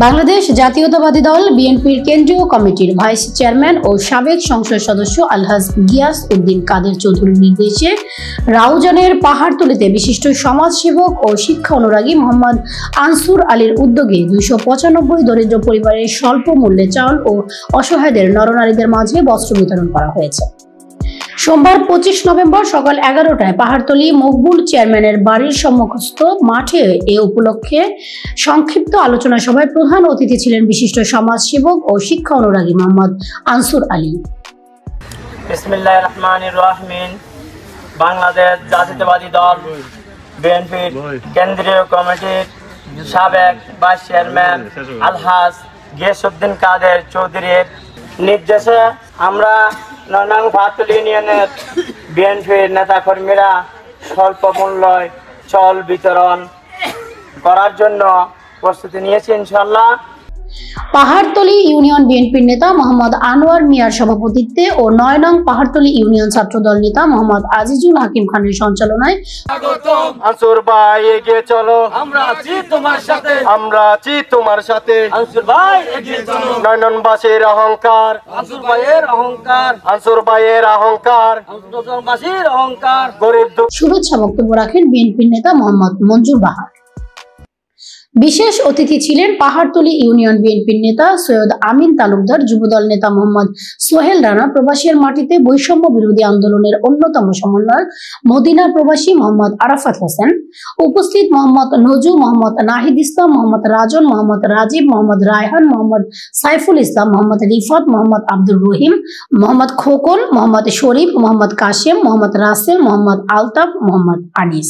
বাংলাদেশ জাতীয়তাবাদী দল বিএনপির কেন্দ্রীয় কমিটির ভাইস চেয়ারম্যান ও সাবেক সংসদ সদস্য আলহাজ গিয়াস উদ্দিন কাদের চৌধুরীর নির্দেশে রাউজানের পাহাড়তলীতে বিশিষ্ট সমাজসেবক ও শিক্ষা অনুরাগী মোহাম্মদ আনসুর আলীর উদ্যোগে 295 দরিদ্র পরিবারের স্বল্প মূল্যে চাউল ও অসহায়দের নরনারীদের মাঝে বস্ত্র বিতরণ করা হয়েছে। সোমবার 25 নভেম্বর সকাল 11টায় পাহাড়তলী মকবুল চেয়ারম্যানের বাড়ির সম্মুখস্থ মাঠে এ উপলক্ষে সংক্ষিপ্ত আলোচনা সভায় প্রধান অতিথি ছিলেন বিশিষ্ট সমাজসেবক ও শিক্ষা অনুরাগী মোহাম্মদ আনসুর আলী। বিসমিল্লাহির রহমানির রহিম। বাংলাদেশ জাতীয়তাবাদী দল বিএনপির কেন্দ্রীয় কমিটির সাবেক ভাইস চেয়ারম্যান আলহাজ গিয়াস উদ্দিন কাদের চৌধুরীর নির্দেশে আমরা নং পাহাড়তলী ইউনিয়নের বিএনপির নেতাকর্মীরা স্বল্প মূল্যে চাল বিতরণ করার জন্য প্রস্তুতি নিয়েছি ইনশাআল্লাহ। পাহাড়তলী ইউনিয়ন বিএনপির নেতা মোহাম্মদ আনোয়ার মিয়ার সভাপতিত্বে ও 9 নং পাহাড়তলী ইউনিয়ন ছাত্রদল নেতা মোহাম্মদ আজিজুল হাকিম খানের সঞ্চালনায় আনসুর ভাই এগিয়ে চলো, আমরা আছি তোমার সাথে, আমরা আছি তোমার সাথে। আনসুর ভাই এগিয়ে চলো, নয়নবাসীর অহংকার, আনসুর ভাইয়ের অহংকার, আনসুর ভাইয়ের অহংকার, নয়নবাসীর অহংকার। গরিব শুভেচ্ছা বক্তব্য রাখেন বিএনপির নেতা মোহাম্মদ মঞ্জুর বাহার। বিশেষ অতিথি ছিলেন পাহাড়তলী ইউনিয়ন বিএনপির নেতা সৈয়দ আমিন তালুকদার, যুবদল নেতা মোহাম্মদ সোহেল রানা, প্রবাসীর মাটিতে বৈষম্য বিরোধী আন্দোলনের অন্যতম সমন্বয়ক মদিনা প্রবাসী মোহাম্মদ আরাফাত হোসেন, উপস্থিত মোহাম্মদ নজু, মোহাম্মদ নাহিদ ইসলাম, মোহাম্মদ রাজন, মোহাম্মদ রাজীব, মোহাম্মদ রায়হান, মোহাম্মদ সাইফুল ইসলাম, মোহাম্মদ রিফাত, মোহাম্মদ আব্দুর রহিম, মোহাম্মদ খোকন, মোহাম্মদ শরীফ, মোহাম্মদ কাশেম, মোহাম্মদ রাসেল, মোহাম্মদ আলতাফ, মোহাম্মদ আনিস।